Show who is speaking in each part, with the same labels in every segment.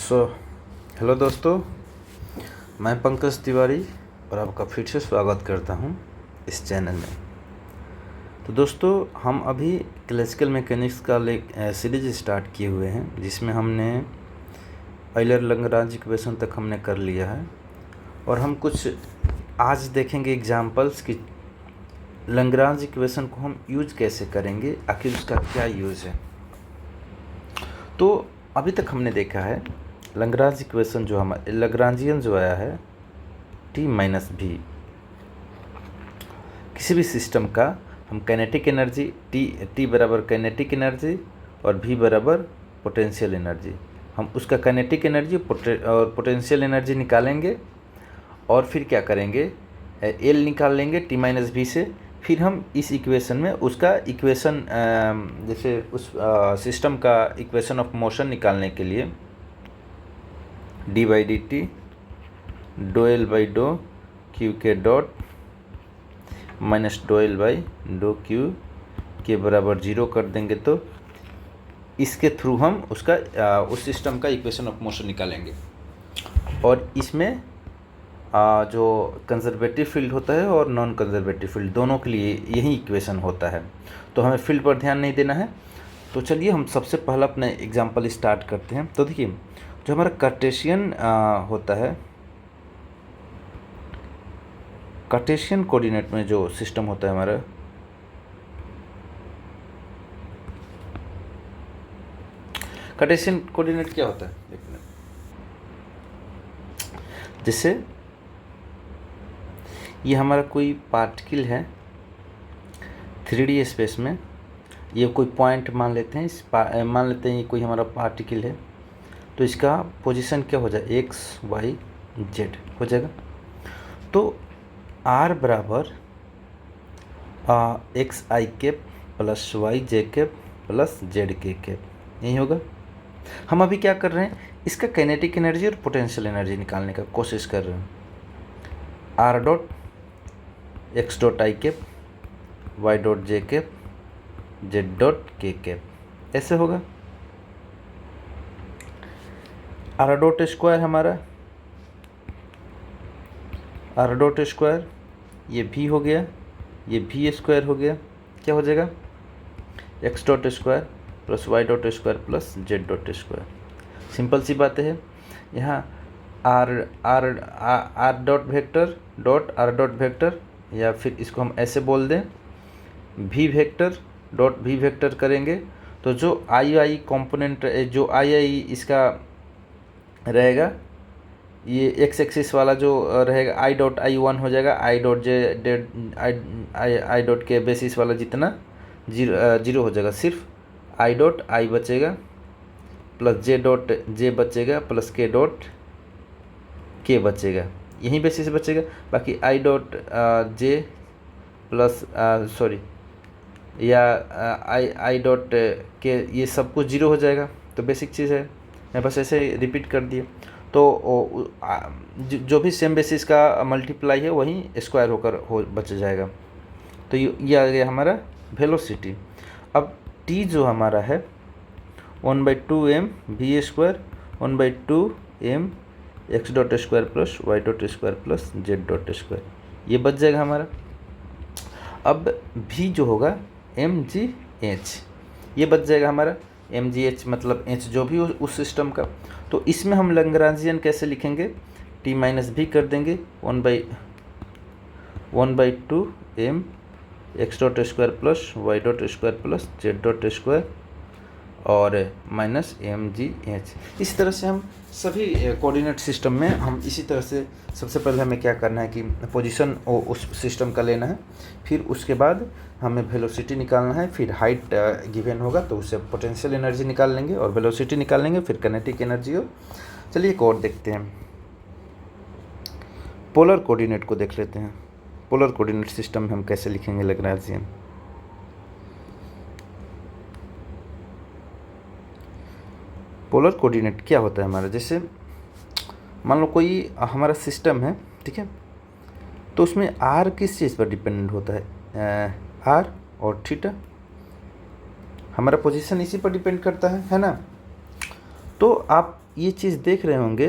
Speaker 1: So hello दोस्तों, मैं पंकज तिवारी और आपका फिर से स्वागत करता हूं इस चैनल में। तो दोस्तों, हम अभी क्लासिकल मैकेनिक्स का सीरीज स्टार्ट किए हुए हैं, जिसमें हमने ऑयलर-लैग्रांज इक्वेशन तक हमने कर लिया है और हम कुछ आज देखेंगे एग्जांपल्स कि लैग्रांज इक्वेशन को हम यूज कैसे करेंगे, आखिर उसका क्या यूज़ है। तो अभी तक हमने देखा है लैग्रांज इक्वेशन जो हमारा लैग्रांजियन जो आया है टी माइनस भी, किसी भी सिस्टम का हम काइनेटिक एनर्जी टी बराबर काइनेटिक एनर्जी और भी बराबर पोटेंशियल एनर्जी, हम उसका काइनेटिक एनर्जी और पोटेंशियल एनर्जी निकालेंगे और फिर क्या करेंगे, एल निकाल लेंगे टी माइनस भी से। फिर हम इस इक्वेशन में उसका इक्वेशन जैसे उस सिस्टम का इक्वेशन ऑफ मोशन निकालने के लिए डी बाई डी टी डो एल बाई डो क्यू के डॉट माइनस डो एल बाई डो क्यू के बराबर 0 कर देंगे, तो इसके थ्रू हम उसका उस सिस्टम का इक्वेशन ऑफ मोशन निकालेंगे। और इसमें जो कंजर्वेटिव फील्ड होता है और नॉन कंजर्वेटिव फील्ड दोनों के लिए यही इक्वेशन होता है, तो हमें फील्ड पर ध्यान नहीं देना है। तो चलिए हम सबसे पहला अपना एग्जांपल स्टार्ट करते हैं। तो देखिए, जो हमारा कार्टेशियन होता है, कार्टेशियन कोऑर्डिनेट में जो सिस्टम होता है हमारा, कार्टेशियन कोऑर्डिनेट क्या होता है, एक मिनट। जैसे ये हमारा कोई पार्टिकल है 3D स्पेस में, ये कोई पॉइंट मान लेते हैं, मान लेते हैं ये कोई हमारा पार्टिकल है, तो इसका पोजीशन क्या हो जाए, एक्स वाई जेड हो जाएगा। तो आर बराबर X I cap plus Y J cap plus Z K cap, यही होगा। हम अभी क्या कर रहे हैं, इसका काइनेटिक एनर्जी और पोटेंशियल एनर्जी निकालने का कोशिश कर रहे हैं। R dot X dot I cap Y dot J cap Z dot K cap, ऐसे होगा। आर डॉट स्क्वायर हमारा, आर डॉट स्क्वायर ये भी हो गया, ये भी स्क्वायर हो गया, क्या हो जाएगा, X dot square plus Y dot square plus Z dot square. Simple सी बातें है। यहाँ R R R dot vector dot R dot vector, या फिर इसको हम ऐसे बोल दें भी वेक्टर डॉट भी वेक्टर करेंगे, तो जो आई आई कॉम्पोनेंट, जो आई आई इसका रहेगा, ये एक्स एक्सिस वाला जो रहेगा आई डॉट आई 1 हो जाएगा, I dot J dead I dot के बेसिस वाला जितना जीरो हो जाएगा, सिर्फ आई डॉट आई बचेगा प्लस जे डॉट जे बचेगा प्लस के डॉट के बचेगा, यही बेसिस बचेगा। बाकी I dot J plus sorry या आई डॉट के, ये सब कुछ 0 हो जाएगा। तो बेसिक चीज़ है, मैं बस ऐसे रिपीट कर दिया। तो जो भी सेम बेसिस का मल्टीप्लाई है वही स्क्वायर होकर बच जाएगा। तो ये आ गया हमारा वेलोसिटी। अब टी जो हमारा है 1/2m V square 1/2m X dot square plus Y dot square plus Z dot square, ये बच जाएगा हमारा। अब भी जो होगा mgh, ये बच जाएगा हमारा mgh, मतलब h जो भी उस सिस्टम का। तो इसमें हम लैग्रांजियन कैसे लिखेंगे, t माइनस भी कर देंगे 1/2m X dot square plus Y dot square plus Z dot square और माइनस mgh। इसी तरह से हम सभी कोऑर्डिनेट सिस्टम में हम इसी तरह से, सबसे पहले हमें क्या करना है कि पोजीशन उस सिस्टम का लेना है, फिर उसके बाद हमें वेलोसिटी निकालना है, फिर हाइट गिवन होगा तो उससे पोटेंशियल एनर्जी निकाल लेंगे और वेलोसिटी निकाल लेंगे, फिर काइनेटिक एनर्जी हो। चलिए एक और देखते हैं, पोलर कोऑर्डिनेट को देख लेते हैं। पोलर कोऑर्डिनेट सिस्टम में हम कैसे लिखेंगे लैग्रांजियन। पोलर कोऑर्डिनेट क्या होता है हमारा, जैसे मान लो कोई हमारा सिस्टम है, ठीक है, तो उसमें आर किस चीज़ पर डिपेंडेंट होता है, आर और थीटा, हमारा पोजीशन इसी पर डिपेंड करता है ना। तो आप ये चीज़ देख रहे होंगे,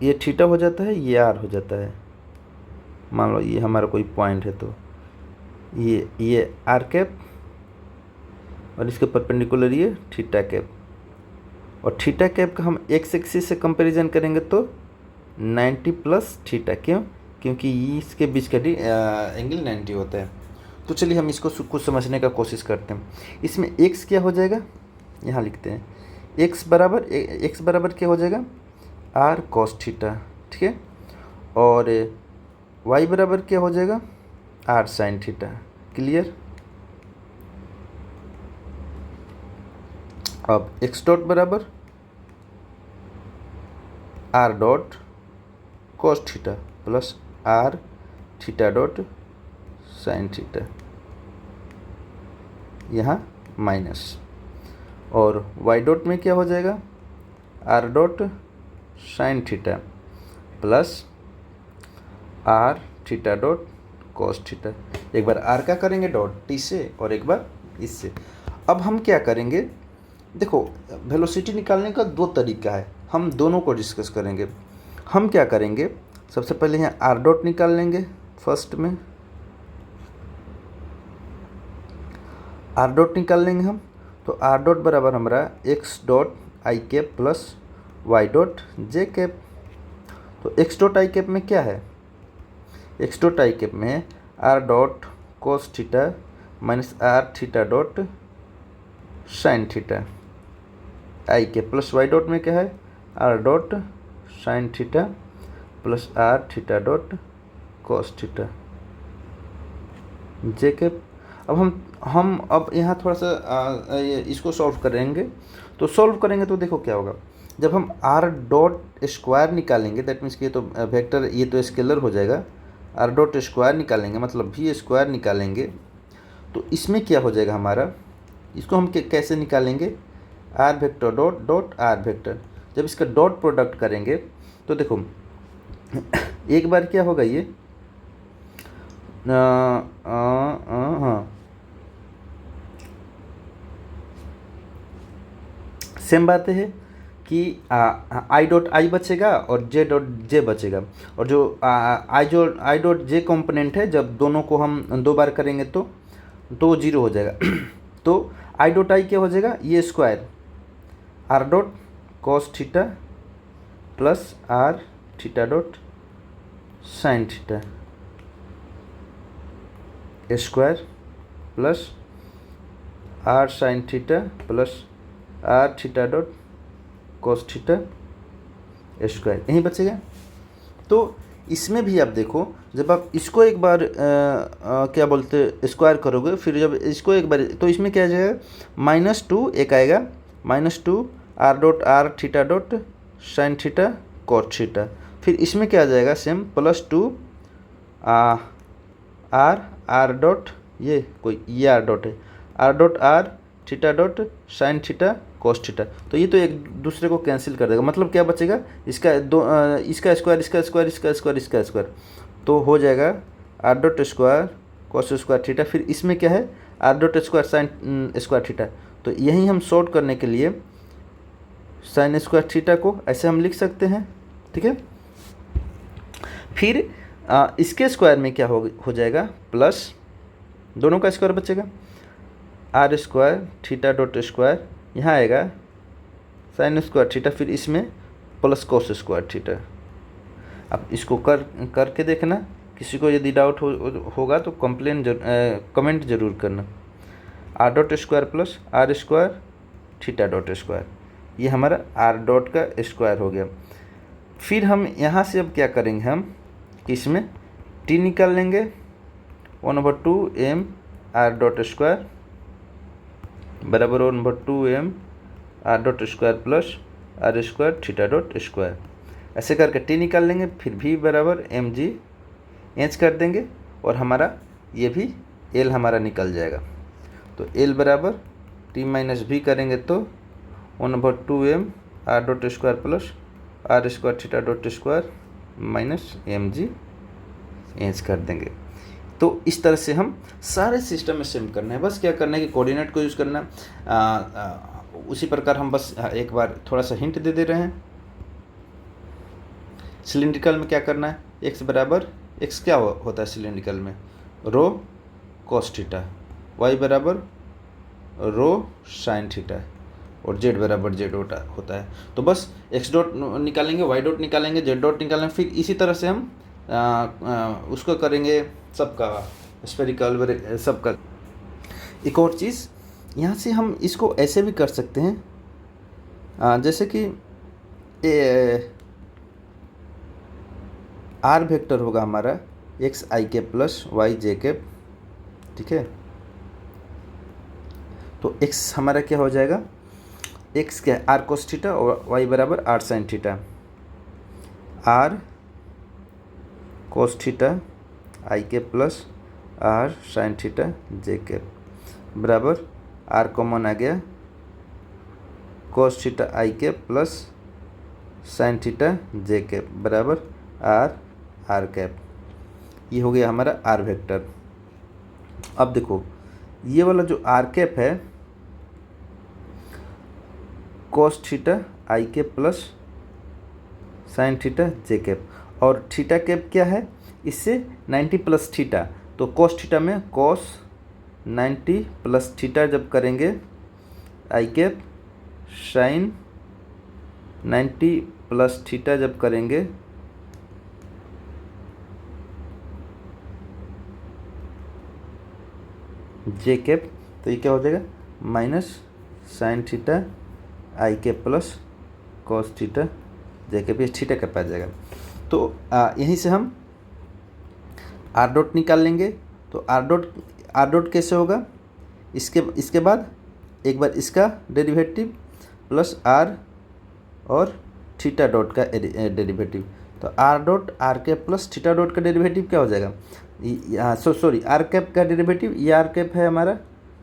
Speaker 1: ये थीटा हो जाता है, ये आर हो जाता है। मान लो ये हमारा कोई पॉइंट है, तो ये आर कैप और इसके परपेंडिकुलर ये थीटा कैप, और थीटा कैप का हम एक्स एक्सिस से कंपैरिजन करेंगे तो 90 प्लस थीटा। क्यों? क्योंकि इसके बीच का एंगल 90 होता है। तो चलिए हम इसको कुछ समझने का कोशिश करते हैं। इसमें x क्या हो जाएगा, यहाँ लिखते हैं x बराबर क्या हो जाएगा, r cos थीटा, ठीक है। और y बराबर क्या हो जाएगा, r sin थीटा। क्लियर? अब x डॉट बराबर r dot cos theta plus r theta dot sine theta, यहाँ माइनस। और y डॉट में क्या हो जाएगा, r dot sine theta plus r theta dot cos theta. एक बार r का करेंगे डॉट t से और एक बार इससे। अब हम क्या करेंगे, देखो वेलोसिटी निकालने का दो तरीका है, हम दोनों को डिस्कस करेंगे। हम क्या करेंगे, सबसे पहले यहाँ r डॉट निकाल लेंगे। फर्स्ट में r डॉट निकाल लेंगे हम, तो r डॉट बराबर हमारा x dot I cap plus y dot J cap. तो x डॉट आई कैप में क्या है, x डॉट आई कैप में r dot cos theta minus r theta dot sine theta I cap plus y dot में क्या है, r dot sine theta plus r theta dot cos theta J cap. अब हम अब यहाँ थोड़ा सा इसको सॉल्व करेंगे। तो सॉल्व करेंगे तो देखो क्या होगा, जब हम r डॉट स्क्वायर निकालेंगे, दैट मीन्स कि ये तो वेक्टर, ये तो स्केलर हो जाएगा। r डॉट स्क्वायर निकालेंगे मतलब v स्क्वायर निकालेंगे, तो इसमें क्या हो जाएगा हमारा, इसको हम कैसे निकालेंगे, r vector dot dot r vector. जब इसका डॉट प्रोडक्ट करेंगे तो देखो एक बार क्या होगा, ये हाँ सेम बात है कि आई डॉट आई बचेगा और जे डॉट जे बचेगा। और जो आई डॉट जे कंपोनेंट है, जब दोनों को हम दो बार करेंगे तो जीरो हो जाएगा। तो आई डॉट आई क्या हो जाएगा, ये square R dot cos theta plus R theta dot sine theta square plus R sine theta plus R theta dot cos theta square, यही बचेगा। तो इसमें भी आप देखो, जब आप इसको एक बार क्या बोलते स्क्वायर करोगे, फिर जब इसको एक बार, तो इसमें क्या आ जाएगा, -2 एक आएगा, -2 are dot are theta dot sine theta cos theta. फिर इसमें क्या आ जाएगा, सेम +2 आर डॉट, ये आर डॉट है, are dot are theta dot sine theta cos theta. तो ये तो एक दूसरे को कैंसिल कर देगा, मतलब क्या बचेगा, इसका इसका स्क्वायर इसका स्क्वायर इसका स्क्वायर इसका स्क्वायर, तो हो जाएगा are dot square cos square theta. फिर इसमें क्या है, are dot square sine square theta. तो यही हम सॉर्ट करने के लिए साइन स्क्वायर थीटा को ऐसे हम लिख सकते हैं, ठीक है। फिर इसके स्क्वायर में क्या हो जाएगा, प्लस दोनों का स्क्वायर बचेगा, R square theta dot square, यहाँ आएगा साइन स्क्वायर थीटा, फिर इसमें प्लस कॉस स्क्वायर थीटा। अब इसको करके देखना, किसी को यदि डाउट होगा तो कमेंट जरूर करना। R dot square plus R square theta dot square, ये हमारा आर डॉट का स्क्वायर हो गया। फिर हम यहाँ से अब क्या करेंगे, हम कि इसमें टी निकाल लेंगे, 1/2 m आर डॉट स्क्वायर बराबर 1/2 m R dot square plus R square theta dot square. ऐसे करके टी निकाल लेंगे, फिर v बराबर mg एच कर देंगे, और हमारा ये भी l हमारा निकल जाएगा। तो l बराबर t माइनस v करेंगे तो 1/2 m R dot square plus R square theta dot square minus mg H कर देंगे। तो इस तरह से हम सारे सिस्टम में सेम करना है। बस क्या करना है कि कोऑर्डिनेट को यूज़ करना, उसी प्रकार हम बस एक बार थोड़ा सा हिंट दे रहे हैं। सिलिंड्रिकल में क्या करना है, एक्स बराबर, एक्स क्या होता है सिलिंड्रिकल में, रो कॉस थीटा, वाई बराबर रो साइन थीटा, और जेड बराबर जेड होता है। तो बस एक्स डॉट निकालेंगे, वाई डॉट निकालेंगे, जेड डॉट निकालेंगे, फिर इसी तरह से हम उसको करेंगे सबका स्फेरिकल सबका। एक और चीज़ यहाँ से हम इसको ऐसे भी कर सकते हैं, जैसे कि आर वेक्टर होगा हमारा x I cap plus Y J cap, ठीक है। तो एक्स हमारा क्या हो जाएगा, एक्स क्या है आर कोस थीटा और वाई बराबर R sine theta, R cos theta I cap plus R sine theta J cap बराबर आर कॉमन आ गया cos theta I cap plus sine theta J cap बराबर आर आर कैप। ये हो गया हमारा आर वेक्टर। अब देखो ये वाला जो आर कैप है कोस theta I cap plus sine theta J cap, और थीटा कैप क्या है, इससे 90 प्लस थीटा, तो कोस थीटा में कोस 90 प्लस थीटा जब करेंगे आई कैप साइन 90 प्लस थीटा जब करेंगे जे कैप, तो ये क्या हो जाएगा minus sign theta I cap plus cos theta J cap, ये थीटा कैप आ जाएगा। तो यहीं से हम आर डॉट निकाल लेंगे। तो आर डॉट कैसे होगा, इसके बाद एक बार इसका डेरिवेटिव प्लस आर और थीटा डॉट का डेरिवेटिव, तो R dot R cap plus theta dot का डेरिवेटिव क्या हो जाएगा, सॉरी आर कैप का डेरिवेटिव, ये आर कैप है हमारा,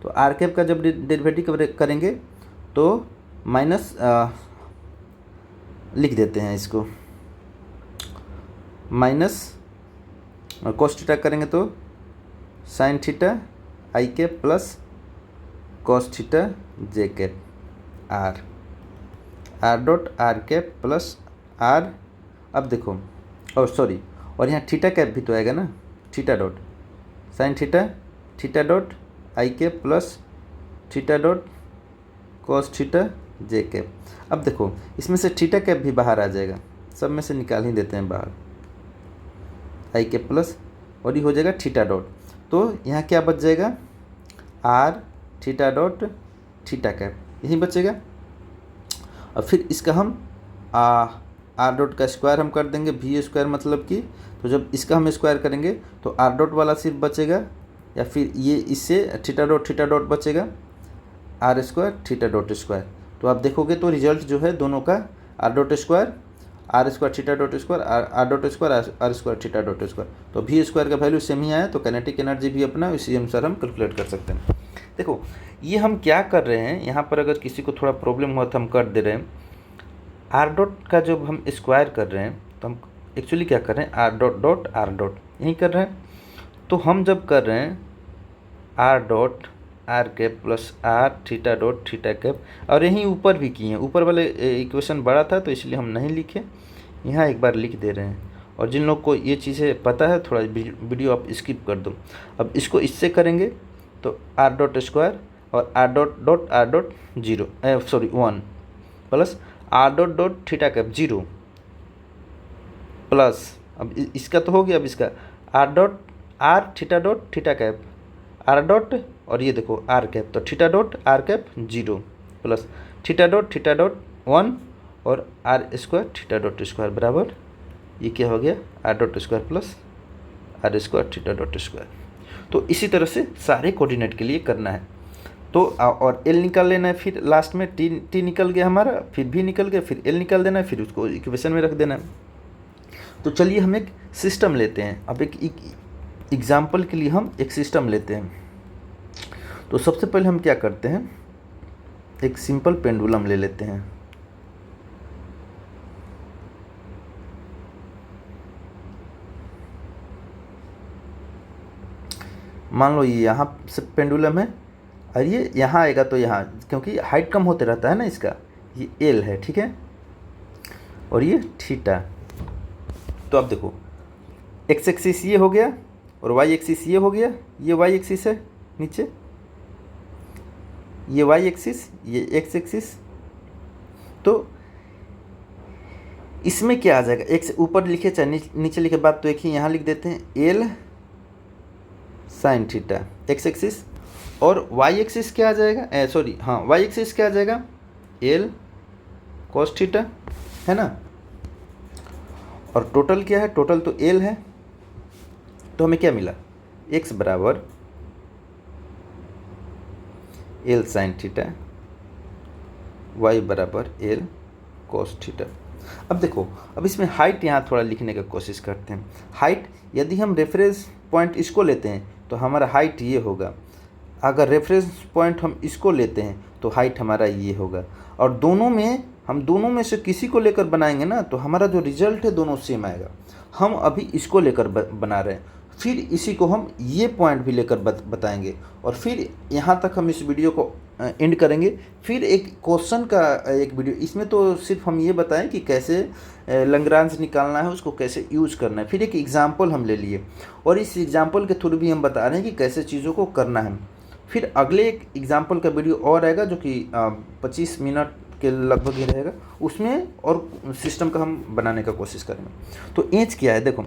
Speaker 1: तो आर कैप का जब डेरिवेटिव करेंगे तो माइनस लिख देते हैं इसको, माइनस कोस थीटा करेंगे तो sine theta I cap plus cos theta J cap R dot R cap plus R. अब देखो और सॉरी, और यहाँ थीटा कैप भी तो आएगा ना, theta dot sine theta dot I cap plus theta dot cos theta J cap. अब देखो इसमें से थीटा कैप भी बाहर आ जाएगा, सब में से निकाल ही देते हैं बाहर, आई कैप प्लस और ये हो जाएगा थीटा डॉट, तो यहाँ क्या बच जाएगा R theta dot theta cap यही बचेगा। और फिर इसका हम आर डॉट का स्क्वायर हम कर देंगे, वी स्क्वायर मतलब कि, तो जब इसका हम स्क्वायर करेंगे तो आर डॉट वाला सिर्फ बचेगा, या फिर ये इससे थीटा डॉट बचेगा R square theta dot square. तो आप देखोगे तो रिजल्ट जो है दोनों का R dot square R square theta dot square R dot square R square theta dot square, तो वी स्क्वायर का वैल्यू सेम ही आया, तो काइनेटिक एनर्जी भी अपना इसी अनुसार हम कैलकुलेट कर सकते हैं। देखो ये हम क्या कर रहे हैं यहाँ पर, अगर किसी को थोड़ा प्रॉब्लम हुआ तो हम कर दे रहे हैं, आर डॉट का जब हम स्क्वायर कर रहे हैं तो हम एक्चुअली क्या कर रहे हैं आर डॉट आर डॉट यही कर रहे हैं। तो हम जब कर रहे हैं R dot R cap plus R theta dot theta cap, और यहीं ऊपर भी किए हैं, ऊपर वाले इक्वेशन बड़ा था तो इसलिए हम नहीं लिखे, यहाँ एक बार लिख दे रहे हैं। और जिन लोग को ये चीज़ें पता है थोड़ा वीडियो आप स्किप कर दो। अब इसको इससे करेंगे तो आर डॉट स्क्वायर और R dot 1 plus R dot theta cap 0 plus, अब इसका तो हो गया, अब इसका R theta dot theta cap R dot, और ये देखो आर कैप, तो theta dot R cap 0 plus theta dot 1 और R square theta dot square बराबर ये क्या हो गया R dot square plus R square theta dot square. तो इसी तरह से सारे कोऑर्डिनेट के लिए करना है। तो और एल निकाल लेना है, फिर लास्ट में टी निकल गया हमारा, फिर भी निकल गया, फिर एल निकाल देना है, फिर उसको इक्वेशन में रख देना है। तो चलिए हम एक सिस्टम लेते हैं। अब एक एग्जाम्पल के लिए हम एक सिस्टम लेते हैं। तो सबसे पहले हम क्या करते हैं, एक सिंपल पेंडुलम ले लेते हैं। मान लो ये यहाँ से पेंडुलम है और ये यहाँ आएगा तो यहाँ, क्योंकि हाइट कम होते रहता है ना इसका, ये एल है, ठीक है, और ये थीटा। तो अब देखो एक्स एक्सिस ये हो गया और वाई एक्सिस ये हो गया, ये वाई एक्सिस है नीचे, ये वाई एक्सिस, ये एक्स एक्सिस। तो इसमें क्या आ जाएगा, एक्स ऊपर लिखे चाहे नीचे लिखे, बात तो एक ही, यहाँ लिख देते हैं L sine theta x axis, और वाई एक्सिस क्या आ जाएगा, सॉरी हाँ वाई एक्सिस क्या आ जाएगा, एल कॉस थीटा, है ना। और टोटल क्या है, टोटल तो एल है, तो हमें क्या मिला, एक्स बराबर एल साइन थीटा, वाई बराबर एल कॉस थीटा। अब देखो, अब इसमें हाइट यहाँ थोड़ा लिखने का कोशिश करते हैं। हाइट यदि हम रेफरेंस पॉइंट इसको लेते हैं तो हमारा हाइट ये होगा, अगर रेफरेंस पॉइंट हम इसको लेते हैं तो हाइट हमारा ये होगा, और दोनों में हम दोनों में से किसी को लेकर बनाएंगे ना तो हमारा जो रिजल्ट है दोनों सेम आएगा। हम अभी इसको लेकर बना रहे हैं, फिर इसी को हम ये पॉइंट भी लेकर बताएंगे, और फिर यहाँ तक हम इस वीडियो को एंड करेंगे। फिर एक क्वेश्चन का एक वीडियो, इसमें तो सिर्फ हम ये बताएं कि कैसे लैग्रांज निकालना है, उसको कैसे यूज़ करना है। फिर एक एग्जाम्पल हम ले लिए और इस एग्जाम्पल के थ्रू भी हम बता रहे हैं कि कैसे चीज़ों को करना है। फिर अगले एक एग्जाम्पल का वीडियो और आएगा जो कि 25 मिनट के लगभग ही रहेगा, उसमें और सिस्टम का हम बनाने का कोशिश करेंगे। तो एच क्या है, देखो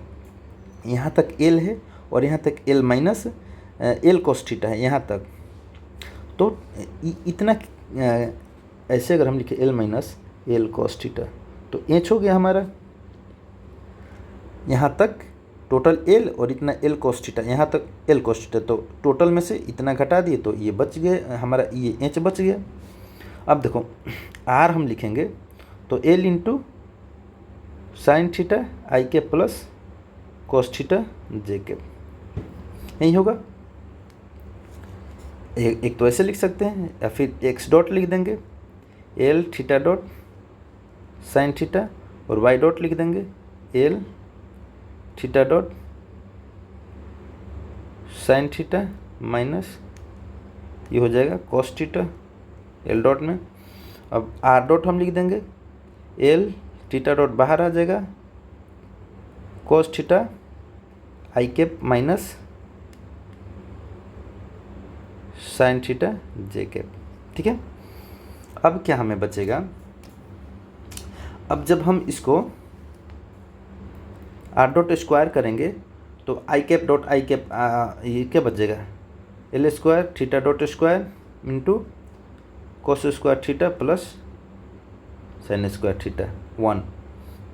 Speaker 1: यहाँ तक एल है और यहाँ तक L minus L cos theta है यहाँ तक, तो इतना ऐसे अगर हम लिखे L minus L cos theta तो एच हो गया हमारा यहाँ तक टोटल एल, और इतना एल कॉस थीटा यहाँ तक एल कॉस थीटा, तो टोटल में से इतना घटा दिए तो ये बच गया हमारा, ये एच बच गया। अब देखो आर हम लिखेंगे तो एल इंटू साइन थीटा आई के प्लस कॉस थीटा जे के, यही होगा। एक तो ऐसे लिख सकते हैं, या फिर एक्स डॉट लिख देंगे L theta dot sine theta, और वाई डॉट लिख देंगे L theta dot sine theta minus ये हो जाएगा कॉस थीटा एल डॉट में। अब आर डॉट हम लिख देंगे एल थीटा डॉट बाहर आ जाएगा cos theta I cap minus sign theta J cap, ठीक है। अब क्या हमें बचेगा, अब जब हम इसको आर डॉट स्क्वायर करेंगे तो आई कैप डॉट आई कैप ये क्या बचेगा, L square theta dot square into cos square theta plus sine square theta 1,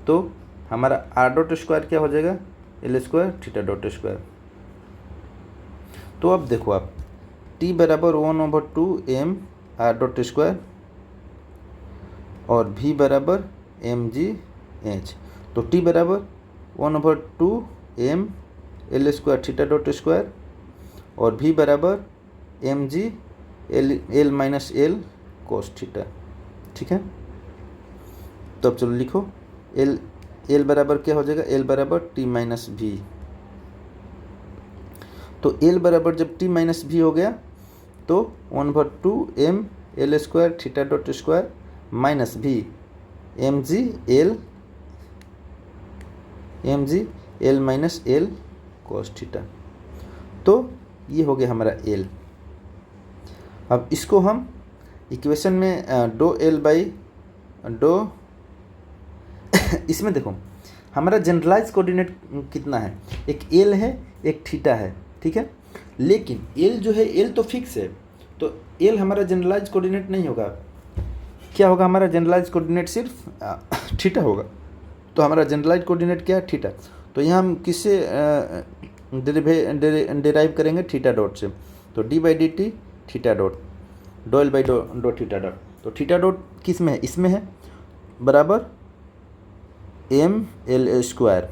Speaker 1: तो हमारा आर डॉट स्क्वायर क्या हो जाएगा, L square theta dot square. तो अब देखो आप t बराबर 1/2 m आर डॉट स्क्वायर और v बराबर एम जी एच, तो t बराबर 1/2 m L square theta dot square और v बराबर M G L minus L cos theta, ठीक है। तो अब चलो लिखो एल बराबर क्या हो जाएगा, एल बराबर t माइनस वी, तो एल बराबर जब t माइनस वी हो गया तो 1/2 m L square theta dot square minus V M G L minus L cos theta, तो ये हो गया हमारा एल। अब इसको हम इक्वेशन में डो एल बाई डो इसमें देखो हमारा जनरलाइज कोऑर्डिनेट कितना है, एक एल है एक थीटा है, ठीक है, लेकिन एल जो है एल तो फिक्स है, तो एल हमारा जनरलाइज कोऑर्डिनेट नहीं होगा। क्या होगा हमारा जनरलाइज कोऑर्डिनेट, सिर्फ थीटा होगा। तो हमारा जनरलाइज कोऑर्डिनेट क्या है, थीटा। तो यहाँ हम किससे डिराइव करेंगे, थीटा डॉट से, तो D by D T theta dot डो एल बाई डो थीटा डॉट, तो थीटा डॉट किस में है, इसमें है, बराबर एम एल स्क्वायर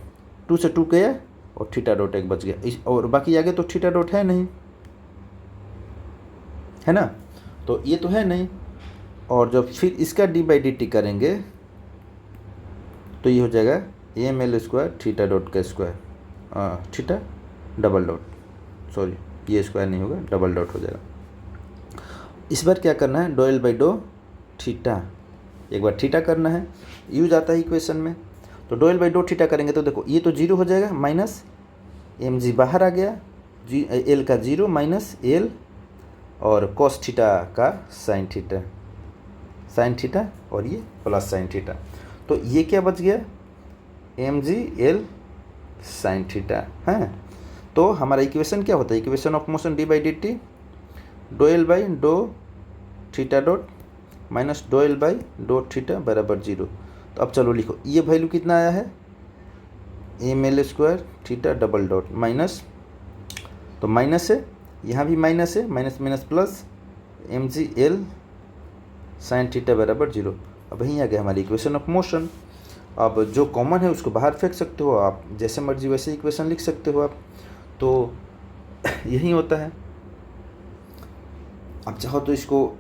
Speaker 1: 2 से 2 गया और थीटा डॉट एक बच गया, और बाकी आगे तो थीटा डॉट है नहीं, है ना, तो ये तो है नहीं। और जब फिर इसका डी बाई डी टी करेंगे तो ये हो जाएगा M L square theta dot का square theta double dot, sorry ये स्क्वायर नहीं होगा, डबल डॉट हो जाएगा। इस बार क्या करना है, डो एल बाई डो थीटा, एक बार थीटा करना है, यूज आता है इक्वेशन में। तो डो एल बाई डो थीटा करेंगे तो देखो ये तो जीरो हो जाएगा, माइनस एम जी बाहर आ गया, जी एल का जीरो माइनस एल और कॉस थीटा का साइन थीटा और ये प्लस साइन थीटा। तो ये क्या बच गया, M G L sine theta है। तो हमारा इक्वेशन क्या होता है, equation of motion D by D T डो एल बाई डो थीटा डॉट माइनस डो एल बाई डो थीटा बराबर जीरो। तो अब चलो लिखो, ये वैल्यू कितना आया है, M L square theta double dot minus, तो माइनस है, यहाँ भी माइनस है, minus minus plus M G L sine theta बराबर जीरो। अब यहीं आ गया हमारी इक्वेशन ऑफ मोशन। अब जो कॉमन है उसको बाहर फेंक सकते हो आप, जैसे मर्जी वैसे इक्वेशन लिख सकते हो आप, तो यही होता है। अब चाहो तो इसको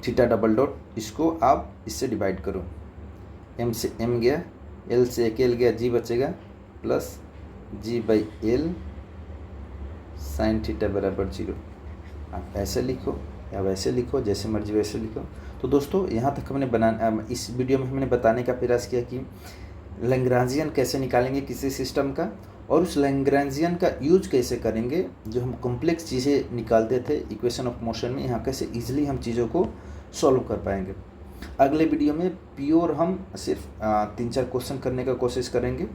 Speaker 1: थीटा डबल डॉट, इसको आप इससे डिवाइड करो, एम से एम गया, एल से एक एल गया, जी बचेगा plus G by L sine theta बराबर जीरो। आप ऐसे लिखो या वैसे लिखो, जैसे मर्जी वैसे लिखो। तो दोस्तों यहाँ तक हमने इस वीडियो में हमने बताने का प्रयास किया कि लैग्रांजियन कैसे निकालेंगे किसी सिस्टम का, और उस लैग्रांजियन का यूज कैसे करेंगे, जो हम कॉम्प्लेक्स चीज़ें निकालते थे इक्वेशन ऑफ मोशन में, यहाँ कैसे ईजिली हम चीज़ों को सॉल्व कर पाएंगे। अगले वीडियो में प्योर हम सिर्फ 3-4 क्वेश्चन करने का कोशिश करेंगे,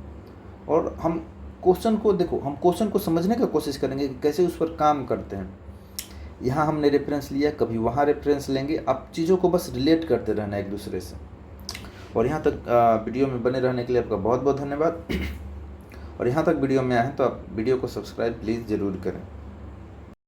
Speaker 1: और हम क्वेश्चन को देखो, हम क्वेश्चन को समझने का कोशिश करेंगे कि कैसे उस पर काम करते हैं। यहाँ हमने रेफरेंस लिया, कभी वहाँ रेफरेंस लेंगे, आप चीज़ों को बस रिलेट करते रहना एक दूसरे से। और यहाँ तक वीडियो में बने रहने के लिए आपका बहुत बहुत धन्यवाद। और यहाँ तक वीडियो में आए हैं तो आप वीडियो को सब्सक्राइब प्लीज़ ज़रूर करें।